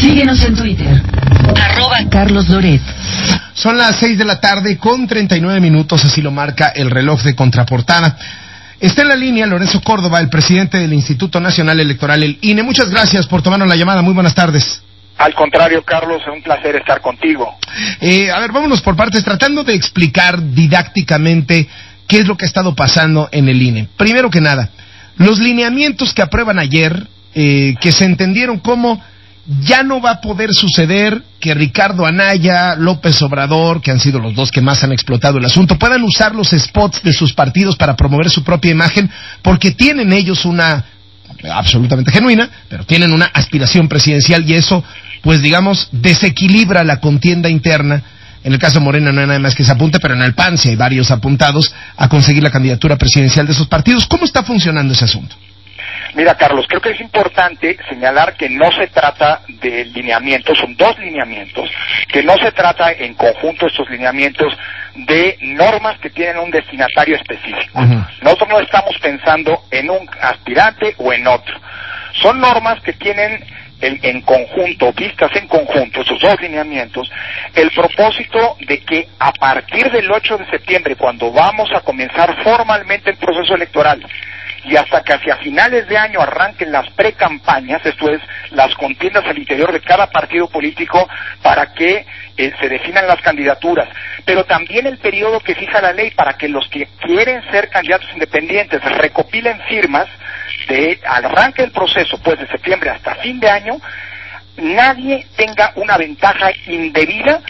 Síguenos en Twitter, @CarlosLoret. Son las 6 de la tarde con 39 minutos, así lo marca el reloj de Contraportada. Está en la línea Lorenzo Córdoba, el presidente del Instituto Nacional Electoral, el INE. Muchas gracias por tomarnos la llamada. Muy buenas tardes. Al contrario, Carlos, es un placer estar contigo. A ver, vámonos por partes, tratando de explicar didácticamente qué es lo que ha estado pasando en el INE. Primero que nada, los lineamientos que aprueban ayer, que se entendieron como ya no va a poder suceder que Ricardo Anaya, López Obrador, que han sido los dos que más han explotado el asunto, puedan usar los spots de sus partidos para promover su propia imagen, porque tienen ellos una, absolutamente genuina, pero tienen una aspiración presidencial, y eso, pues digamos, desequilibra la contienda interna. En el caso de Morena no hay nada más que se apunte, pero en el PAN sí hay varios apuntados a conseguir la candidatura presidencial de sus partidos. ¿Cómo está funcionando ese asunto? Mira, Carlos, creo que es importante señalar que no se trata de lineamientos, son dos lineamientos, que no se trata en conjunto estos lineamientos de normas que tienen un destinatario específico. Nosotros no estamos pensando en un aspirante o en otro. Son normas que tienen en conjunto, vistas en conjunto, esos dos lineamientos, el propósito de que a partir del 8 de septiembre, cuando vamos a comenzar formalmente el proceso electoral, y hasta que hacia finales de año arranquen las precampañas, esto es, las contiendas al interior de cada partido político para que se definan las candidaturas, pero también el periodo que fija la ley para que los que quieren ser candidatos independientes recopilen firmas al arranque del proceso, pues de septiembre hasta fin de año, nadie tenga una ventaja indebida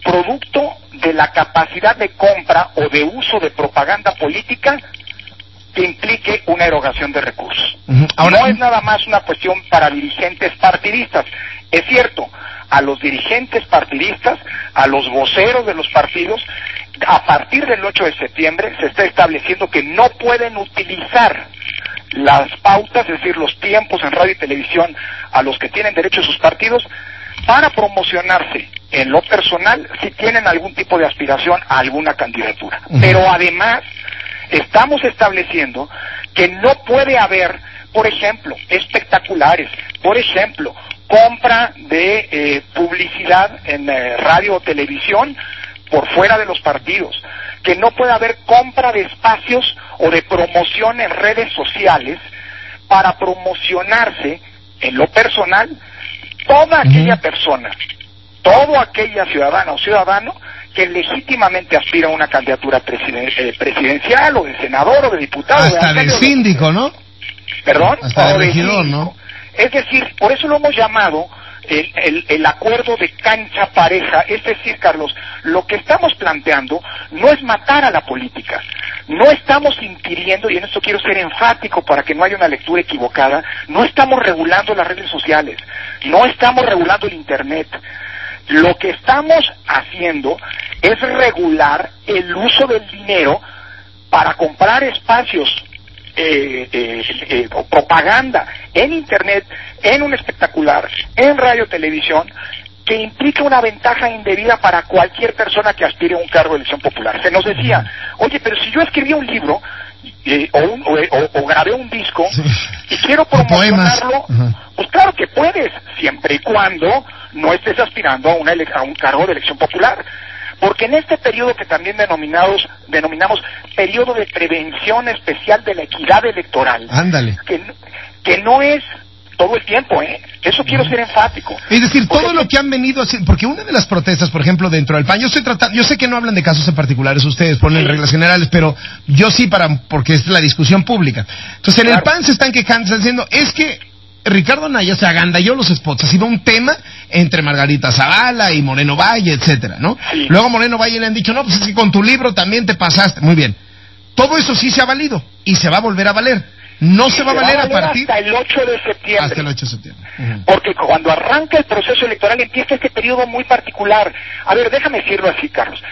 producto de la capacidad de compra o de uso de propaganda política que implique una erogación de recursos. Ahora, no es nada más una cuestión para dirigentes partidistas. Es cierto, a los dirigentes partidistas, a los voceros de los partidos, a partir del 8 de septiembre se está estableciendo que no pueden utilizar las pautas, es decir, los tiempos en radio y televisión a los que tienen derecho sus partidos para promocionarse en lo personal si tienen algún tipo de aspiración a alguna candidatura. Pero además estamos estableciendo que no puede haber, por ejemplo, espectaculares, por ejemplo, compra de publicidad en radio o televisión por fuera de los partidos, que no puede haber compra de espacios o de promoción en redes sociales para promocionarse en lo personal toda aquella persona, toda aquella ciudadana o ciudadano que legítimamente aspira a una candidatura presidencial o de senador o de diputado. Hasta de síndico, ¿no? ¿Perdón? Hasta de regidor, ¿no? Es decir, por eso lo hemos llamado el acuerdo de cancha pareja. Es decir, Carlos, lo que estamos planteando no es matar a la política. No estamos impidiendo, y en esto quiero ser enfático para que no haya una lectura equivocada, no estamos regulando las redes sociales, no estamos regulando el Internet. Lo que estamos haciendo es regular el uso del dinero para comprar espacios o propaganda en Internet, en un espectacular, en radio televisión, que implica una ventaja indebida para cualquier persona que aspire a un cargo de elección popular. Se nos decía, oye, pero si yo escribí un libro o grabé un disco y quiero promocionarlo, pues claro que puedes, siempre y cuando no estés aspirando a un cargo de elección popular. Porque en este periodo que también denominamos periodo de prevención especial de la equidad electoral, ándale, que no es todo el tiempo, eso quiero ser enfático. Es decir, todo lo que han venido haciendo, porque una de las protestas, por ejemplo, dentro del PAN, yo sé que no hablan de casos en particulares, ustedes ponen reglas generales, pero yo sí porque es la discusión pública. Entonces, en el PAN se están quejando, están diciendo, es que Ricardo Anaya se agandalló los spots, ha sido un tema entre Margarita Zavala y Moreno Valle, etcétera, ¿no? Sí. Luego a Moreno Valle le han dicho, no, pues es que con tu libro también te pasaste. Muy bien. Todo eso sí se ha valido y se va a volver a valer. No se va a valer a partir hasta el 8 de septiembre. Hasta el 8 de septiembre. Porque cuando arranca el proceso electoral empieza este periodo muy particular. A ver, déjame decirlo así, Carlos.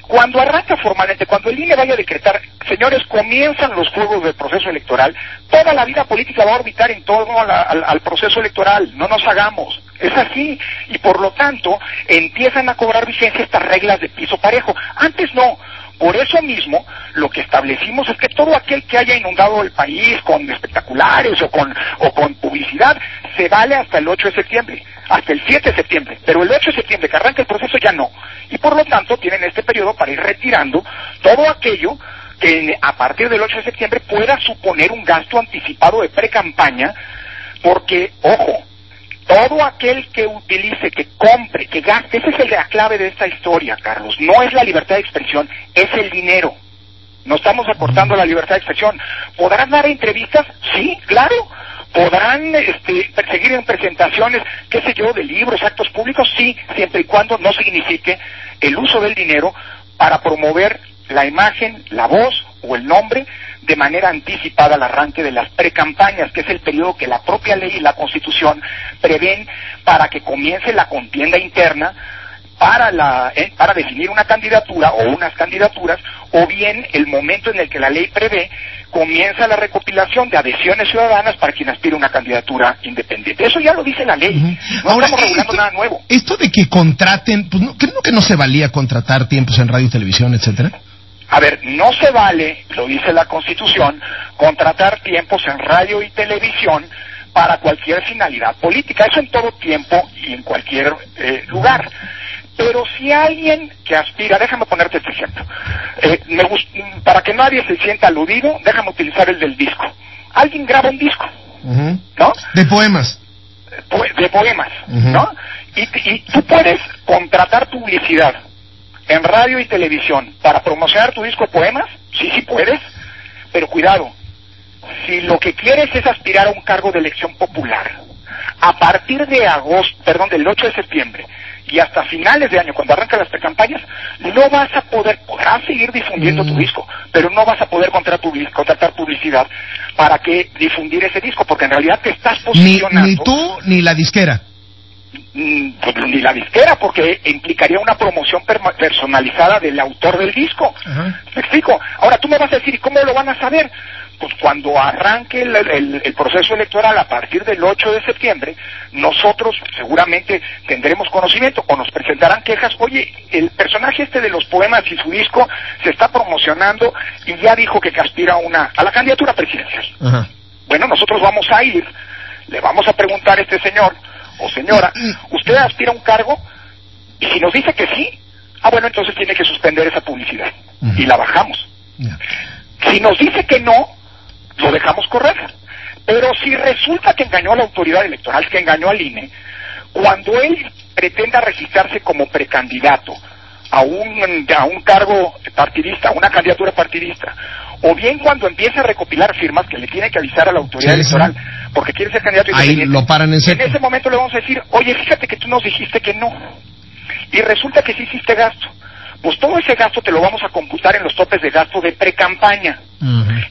Cuando arranca formalmente, cuando el INE vaya a decretar, señores, comienzan los juegos del proceso electoral, toda la vida política va a orbitar en torno al proceso electoral, no nos hagamos, es así, y por lo tanto empiezan a cobrar vigencia estas reglas de piso parejo. Antes no, Por eso mismo, lo que establecimos es que todo aquel que haya inundado el país con espectaculares o con publicidad, se vale hasta el 8 de septiembre, hasta el 7 de septiembre, pero el 8 de septiembre que arranca el proceso ya no. Y por lo tanto tienen este periodo para ir retirando todo aquello que a partir del 8 de septiembre pueda suponer un gasto anticipado de pre-campaña, porque, ojo, todo aquel que utilice, que compre, que gaste, esa es la clave de esta historia, Carlos. No es la libertad de expresión, es el dinero. No estamos acortando la libertad de expresión. ¿Podrán dar entrevistas? Sí, claro. ¿Podrán seguir en presentaciones, qué sé yo, de libros, actos públicos? Sí, siempre y cuando no signifique el uso del dinero para promover la imagen, la voz o el nombre de manera anticipada al arranque de las precampañas, que es el periodo que la propia ley y la Constitución prevén para que comience la contienda interna para definir una candidatura o unas candidaturas, o bien el momento en el que la ley prevé comienza la recopilación de adhesiones ciudadanas para quien aspire a una candidatura independiente. Eso ya lo dice la ley. No Ahora, estamos regulando nada nuevo. Esto de que contraten, pues no, creo que no se valía contratar tiempos en radio y televisión, etcétera. A ver, no se vale, lo dice la Constitución, contratar tiempos en radio y televisión para cualquier finalidad política. Eso en todo tiempo y en cualquier lugar. Pero si alguien que aspira, déjame ponerte este ejemplo, para que nadie se sienta aludido, déjame utilizar el del disco. Alguien graba un disco, ¿no? De poemas. De poemas, ¿no? Y tú puedes contratar publicidad en radio y televisión para promocionar tu disco de poemas, sí puedes, pero cuidado, si lo que quieres es aspirar a un cargo de elección popular, a partir de del 8 de septiembre y hasta finales de año, cuando arrancan las precampañas, no vas a podrás seguir difundiendo tu disco, pero no vas a poder contratar publicidad para que difundir ese disco, porque en realidad te estás posicionando. Ni tú ni la disquera. Pues ni la disquera, porque implicaría una promoción personalizada del autor del disco. ¿Me explico? Ahora tú me vas a decir, ¿y cómo lo van a saber? Pues cuando arranque el proceso electoral a partir del 8 de septiembre, nosotros seguramente tendremos conocimiento o nos presentarán quejas. Oye, el personaje de los poemas y su disco se está promocionando y ya dijo que aspira a la candidatura presidencial. Bueno, nosotros vamos a ir, le vamos a preguntar a este señor o señora, ¿usted aspira a un cargo? Y si nos dice que sí, bueno, entonces tiene que suspender esa publicidad y la bajamos. Si nos dice que no, lo dejamos correr. Pero si resulta que engañó a la autoridad electoral, que engañó al INE, cuando él pretenda registrarse como precandidato a un cargo partidista, a una candidatura partidista, o bien cuando empiece a recopilar firmas, que le tiene que avisar a la autoridad electoral, porque quiere ser candidato independiente, ahí lo paran en seco. En ese momento le vamos a decir, oye, fíjate que tú nos dijiste que no, y resulta que sí hiciste gasto. Pues todo ese gasto te lo vamos a computar en los topes de gasto de precampaña.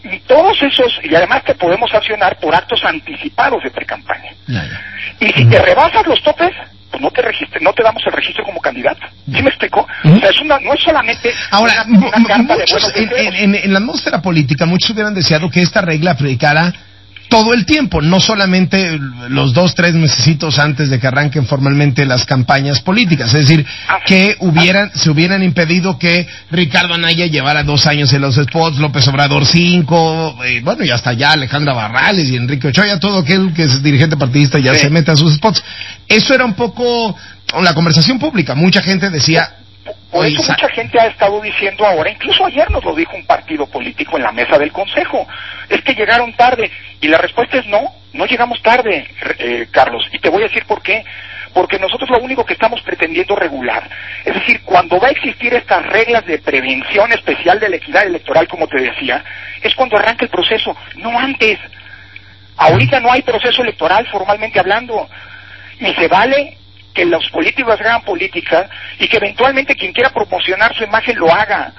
Y todos esos, y además te podemos sancionar por actos anticipados de precampaña. Y si te rebasas los topes, pues no te damos el registro como candidato. ¿Sí me explico? O sea, no es solamente ahora, una carta de buenos deseos. en la atmósfera política, muchos hubieran deseado que esta regla aplicara todo el tiempo, no solamente los 2-3 mesecitos antes de que arranquen formalmente las campañas políticas. Es decir, que se hubieran impedido que Ricardo Anaya llevara 2 años en los spots, López Obrador 5, bueno, y hasta ya Alejandra Barrales y Enrique Ochoa, todo aquel que es dirigente partidista ya se mete a sus spots. Eso era un poco la conversación pública. Mucha gente decía... Por eso mucha gente ha estado diciendo ahora, incluso ayer nos lo dijo un partido político en la mesa del Consejo, es que llegaron tarde, y la respuesta es no llegamos tarde, Carlos, y te voy a decir por qué. Porque nosotros lo único que estamos pretendiendo regular, es decir, cuando va a existir estas reglas de prevención especial de la equidad electoral, como te decía, es cuando arranca el proceso, no antes. Ahorita no hay proceso electoral formalmente hablando, y se vale que los políticos hagan política y que eventualmente quien quiera promocionar su imagen lo haga.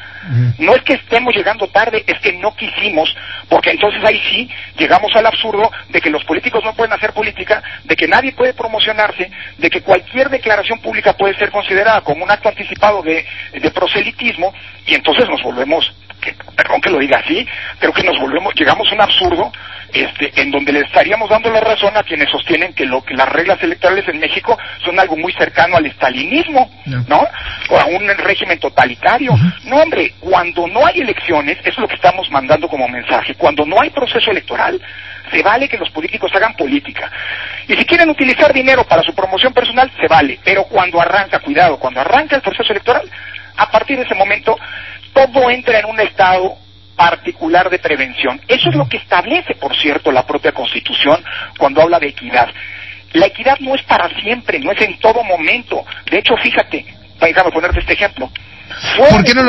No es que estemos llegando tarde, es que no quisimos, porque entonces ahí sí llegamos al absurdo de que los políticos no pueden hacer política, de que nadie puede promocionarse, de que cualquier declaración pública puede ser considerada como un acto anticipado de proselitismo, y entonces nos volvemos, perdón que lo diga así, creo que llegamos a un absurdo en donde le estaríamos dando la razón a quienes sostienen que las reglas electorales en México son algo muy cercano al estalinismo, ¿no? O a un régimen totalitario. No, hombre, cuando no hay elecciones, eso es lo que estamos mandando como mensaje, cuando no hay proceso electoral, se vale que los políticos hagan política. Y si quieren utilizar dinero para su promoción personal, se vale. Pero cuando arranca el proceso electoral, a partir de ese momento, todo entra en un estado particular de prevención. Eso es lo que establece, por cierto, la propia Constitución cuando habla de equidad. La equidad no es para siempre, no es en todo momento. De hecho, fíjate, déjame ponerte este ejemplo. ¿Por qué no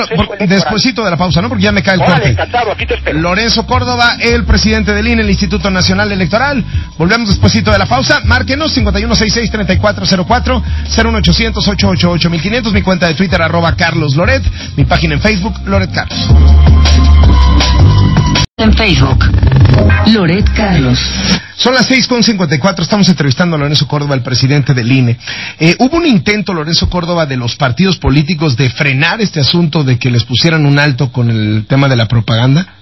despuesito de la pausa, no? Porque ya me cae el corte. Encantado, aquí te espero. Lorenzo Córdoba, el presidente del INE, el Instituto Nacional Electoral. Volvemos despuesito de la pausa. Márquenos 5166-3404, 01800-888-1500, mi cuenta de Twitter @CarlosLoret, mi página en Facebook, Loret Carlos. En Facebook, Loret Carlos. Son las 6:54, estamos entrevistando a Lorenzo Córdoba, el presidente del INE. ¿Hubo un intento, Lorenzo Córdoba, de los partidos políticos de frenar este asunto de que les pusieran un alto con el tema de la propaganda?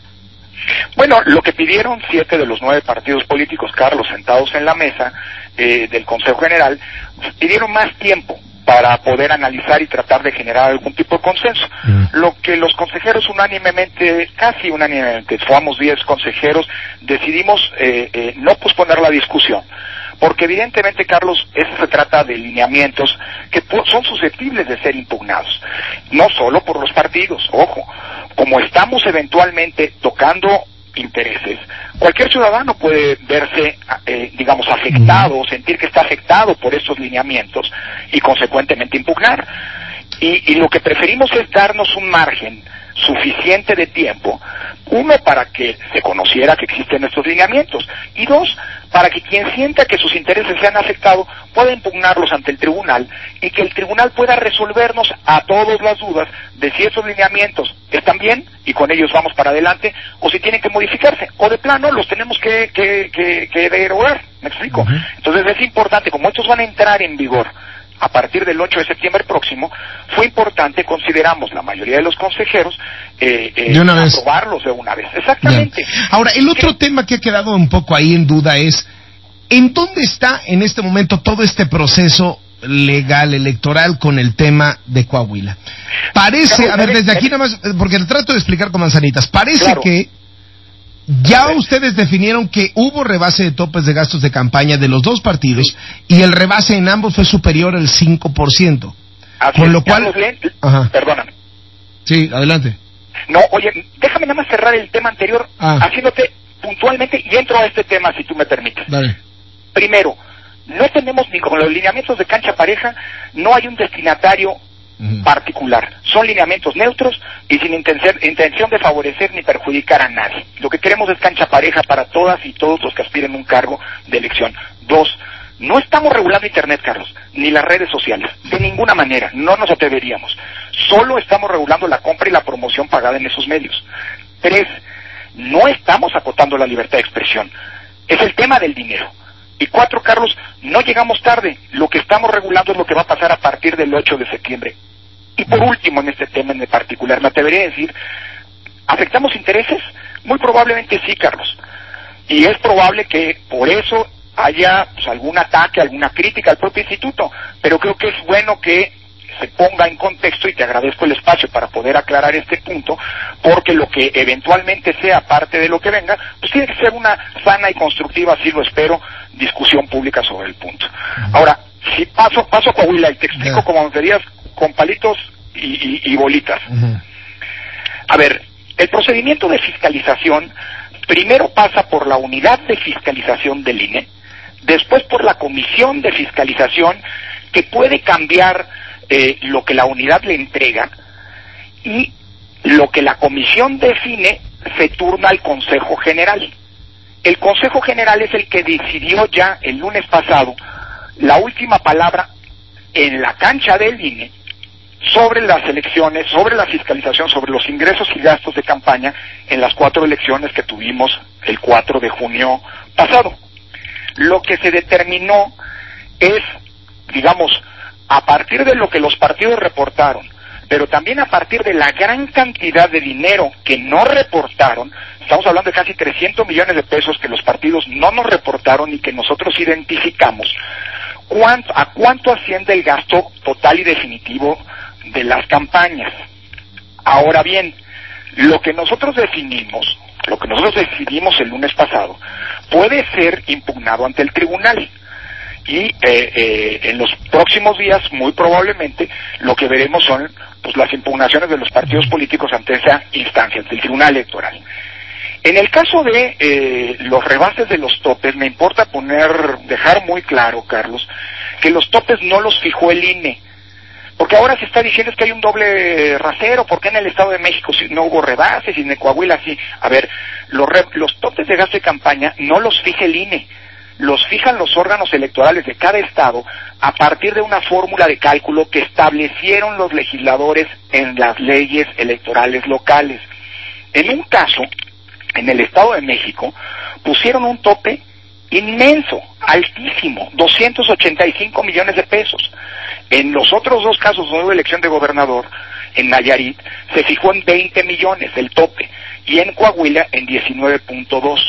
Bueno, lo que pidieron 7 de los 9 partidos políticos, Carlos, sentados en la mesa del Consejo General, pidieron más tiempo para poder analizar y tratar de generar algún tipo de consenso. Lo que los consejeros casi unánimemente, somos 10 consejeros, decidimos no posponer la discusión. Porque evidentemente, Carlos, eso se trata de lineamientos que son susceptibles de ser impugnados. No solo por los partidos, ojo, como estamos eventualmente tocando intereses, cualquier ciudadano puede verse, afectado o sentir que está afectado por estos lineamientos y consecuentemente impugnar. Y lo que preferimos es darnos un margen suficiente de tiempo, uno, para que se conociera que existen estos lineamientos, y dos, para que quien sienta que sus intereses se han afectado pueda impugnarlos ante el tribunal y que el tribunal pueda resolvernos a todos las dudas de si esos lineamientos están bien y con ellos vamos para adelante, o si tienen que modificarse, o de plano los tenemos que derogar. ¿Me explico? Entonces es importante, como estos van a entrar en vigor a partir del 8 de septiembre próximo, fue importante, consideramos la mayoría de los consejeros, aprobarlos de una vez. Exactamente. Bien. Ahora, el otro tema que ha quedado un poco ahí en duda es, ¿en dónde está en este momento todo este proceso legal, electoral, con el tema de Coahuila? Parece, a ver, desde aquí nada más, porque trato de explicar con manzanitas, parece que ya ustedes definieron que hubo rebase de topes de gastos de campaña de los dos partidos, y el rebase en ambos fue superior al 5%. Con lo cual... Perdóname. Sí, adelante. No, oye, déjame nada más cerrar el tema anterior, haciéndote puntualmente, y entro a este tema, si tú me permites. Dale. Primero, no tenemos, ni con los lineamientos de cancha pareja, no hay un destinatario particular. Son lineamientos neutros y sin intención de favorecer ni perjudicar a nadie. Lo que queremos es cancha pareja para todas y todos los que aspiren a un cargo de elección. Dos, no estamos regulando Internet, Carlos, ni las redes sociales, de ninguna manera, no nos atreveríamos. Solo estamos regulando la compra y la promoción pagada en esos medios. Tres, no estamos acotando la libertad de expresión. Es el tema del dinero. Y 4, Carlos, no llegamos tarde. Lo que estamos regulando es lo que va a pasar a partir del 8 de septiembre. Y por último, en este tema en particular, me atrevería a decir, ¿afectamos intereses? Muy probablemente sí, Carlos. Y es probable que por eso haya algún ataque, alguna crítica al propio instituto. Pero creo que es bueno que se ponga en contexto, y te agradezco el espacio para poder aclarar este punto, porque lo que eventualmente sea parte de lo que venga, pues tiene que ser una sana y constructiva, así lo espero, discusión pública sobre el punto. Ahora, si paso a Coahuila y te explico como me pedías, con palitos y bolitas. A ver, el procedimiento de fiscalización primero pasa por la unidad de fiscalización del INE, después por la comisión de fiscalización, que puede cambiar lo que la unidad le entrega, y lo que la comisión define se turna al Consejo General. El Consejo General es el que decidió ya el lunes pasado la última palabra en la cancha del INE sobre las elecciones, sobre la fiscalización, sobre los ingresos y gastos de campaña en las 4 elecciones que tuvimos el 4 de junio pasado. Lo que se determinó es, digamos, a partir de lo que los partidos reportaron, pero también a partir de la gran cantidad de dinero que no reportaron, Estamos hablando de casi 300 millones de pesos que los partidos no nos reportaron y que nosotros identificamos. ¿A cuánto asciende el gasto total y definitivo de las campañas? Ahora bien, lo que nosotros decidimos el lunes pasado, puede ser impugnado ante el tribunal. Y en los próximos días, muy probablemente, lo que veremos son pues las impugnaciones de los partidos políticos ante esa instancia, ante el Tribunal Electoral. En el caso de los rebases de los topes, me importa dejar muy claro, Carlos, que los topes no los fijó el INE. Porque ahora se está diciendo que hay un doble rasero. ¿Por qué en el Estado de México no hubo rebases y en Coahuila sí? A ver, los topes de gasto de campaña no los fija el INE. Los fijan los órganos electorales de cada estado a partir de una fórmula de cálculo que establecieron los legisladores en las leyes electorales locales. En un caso, en el Estado de México, pusieron un tope inmenso, altísimo, 285 millones de pesos. En los otros dos casos donde hubo elección de gobernador, en Nayarit, se fijó en 20 millones el tope, y en Coahuila en 19.2.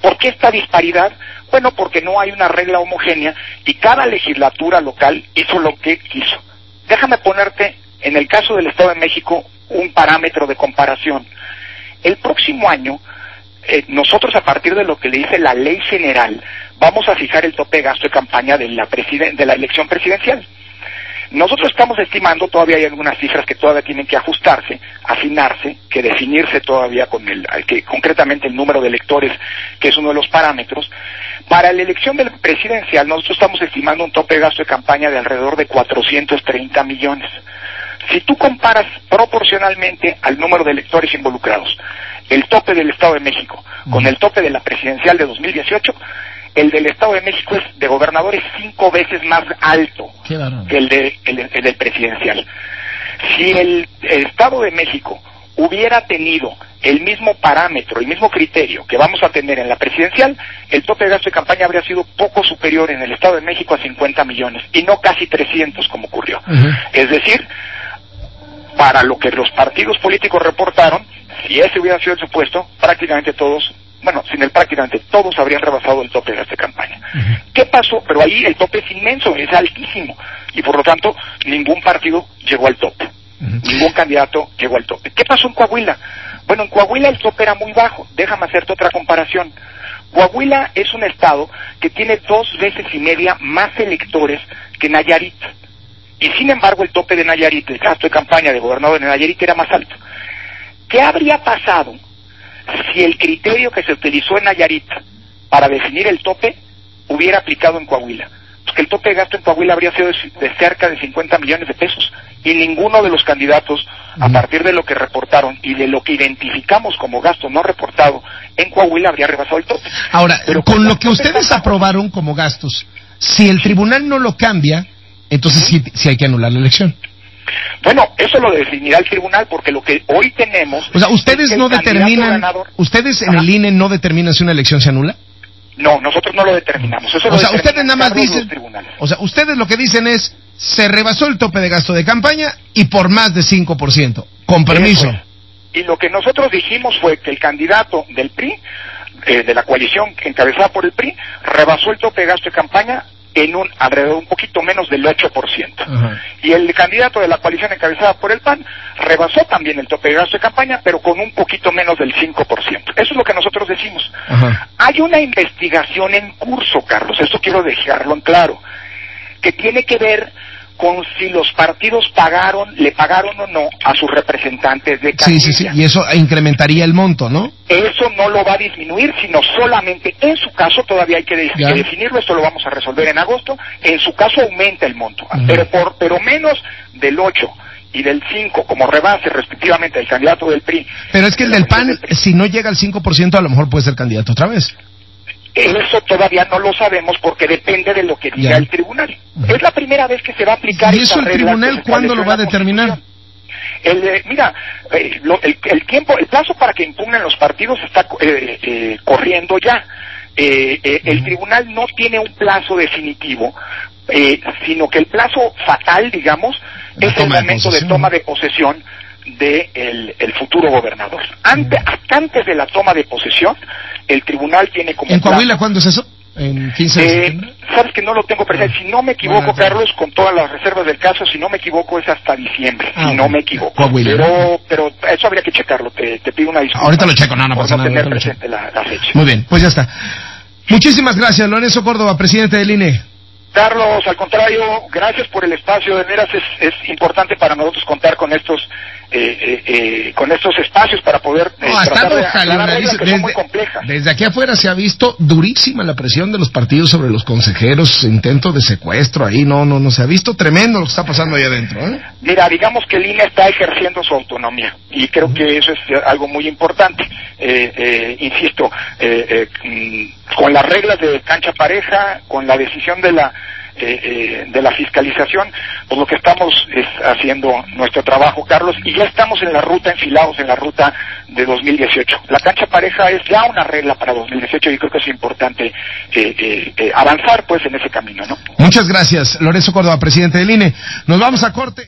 ¿Por qué esta disparidad? Bueno, porque no hay una regla homogénea y cada legislatura local hizo lo que quiso. Déjame ponerte, en el caso del Estado de México, un parámetro de comparación. El próximo año, nosotros a partir de lo que le dice la ley general, vamos a fijar el tope de gasto de campaña de la elección presidencial. Nosotros estamos estimando, todavía hay algunas cifras que todavía tienen que ajustarse, afinarse, que definirse todavía concretamente el número de electores, que es uno de los parámetros. Para la elección del presidencial, nosotros estamos estimando un tope de gasto de campaña de alrededor de 430 millones. Si tú comparas proporcionalmente al número de electores involucrados, el tope del Estado de México con el tope de la presidencial de 2018, el del Estado de México es de gobernadores 5 veces más alto que el del presidencial. Si el Estado de México hubiera tenido el mismo parámetro, el mismo criterio que vamos a tener en la presidencial, el tope de gasto de campaña habría sido poco superior en el Estado de México a 50 millones y no casi 300 como ocurrió. Es decir, para lo que los partidos políticos reportaron, si ese hubiera sido el supuesto, prácticamente todos, todos habrían rebasado el tope de gasto de campaña. ¿Qué pasó? Pero ahí el tope es inmenso, es altísimo, y por lo tanto ningún partido llegó al tope. Ningún candidato llegó al tope. ¿Qué pasó en Coahuila? Bueno, en Coahuila el tope era muy bajo. Déjame hacerte otra comparación. Coahuila es un estado que tiene 2 veces y media más electores que Nayarit. Y sin embargo el tope de Nayarit, el gasto de campaña de gobernador de Nayarit era más alto. ¿Qué habría pasado si el criterio que se utilizó en Nayarit para definir el tope hubiera aplicado en Coahuila? Pues que el tope de gasto en Coahuila habría sido de cerca de 50 millones de pesos. Y ninguno de los candidatos, a partir de lo que reportaron y de lo que identificamos como gasto no reportado en Coahuila, habría rebasado el tope. Ahora, pero con lo que ustedes aprobaron como gastos, si el tribunal no lo cambia, entonces sí hay que anular la elección. Bueno, eso lo definirá el tribunal, porque lo que hoy tenemos... O sea, ¿ustedes no determinan, ustedes en el INE no determinan si una elección se anula? No, nosotros no lo determinamos. Eso o sea, ustedes nada más dicen... O sea, ustedes lo que dicen es, se rebasó el tope de gasto de campaña y por más de 5%. Con permiso. Y lo que nosotros dijimos fue que el candidato del PRI, de la coalición encabezada por el PRI, rebasó el tope de gasto de campaña en alrededor un poquito menos del 8%. Y el candidato de la coalición encabezada por el PAN rebasó también el tope de gasto de campaña, pero con un poquito menos del 5%. Eso es lo que nosotros decimos. Hay una investigación en curso, Carlos, esto quiero dejarlo en claro, que tiene que ver con si los partidos le pagaron o no a sus representantes de casilla. Sí, y eso incrementaría el monto, ¿no? Eso no lo va a disminuir, sino solamente, en su caso, todavía hay que definirlo, esto lo vamos a resolver en agosto, en su caso aumenta el monto, pero menos del 8 y del 5 como rebase respectivamente del candidato del PRI. Pero es que el del PAN, si no llega al 5%, a lo mejor puede ser candidato otra vez. Eso todavía no lo sabemos porque depende de lo que diga el tribunal. Es la primera vez que se va a aplicar. ¿Y eso el tribunal cuándo lo va a determinar? El plazo para que impugnen los partidos está corriendo ya. El tribunal no tiene un plazo definitivo, sino que el plazo fatal, digamos, es el momento de toma de posesión de el futuro gobernador. Hasta antes de la toma de posesión, el tribunal tiene como ¿En Coahuila cuándo es eso? ¿En 15 de septiembre? Sabes que no lo tengo presente. Si no me equivoco, Carlos, con todas las reservas del caso, si no me equivoco es hasta diciembre, si no me equivoco. Coahuila. Pero eso habría que checarlo. Te pido una disculpa. Ahorita lo checo, no pasa nada. Tener presente la fecha. Muy bien, pues ya está. Muchísimas gracias, Lorenzo Córdoba, presidente del INE. Carlos, al contrario, gracias por el espacio. De veras es importante para nosotros contar con estos espacios para poder tratar de aclarar reglas que son muy complejas. Desde aquí afuera se ha visto durísima la presión de los partidos sobre los consejeros, intento de secuestro ahí, no se ha visto tremendo lo que está pasando ahí adentro, ¿eh? Mira, digamos que el INE está ejerciendo su autonomía y creo que eso es algo muy importante. Insisto, con las reglas de cancha pareja, con la decisión de la fiscalización, pues lo que estamos es haciendo nuestro trabajo, Carlos, y ya estamos enfilados en la ruta de 2018. La cancha pareja es ya una regla para 2018 y creo que es importante avanzar pues en ese camino, ¿no? Muchas gracias, Lorenzo Córdoba, presidente del INE. Nos vamos a corte.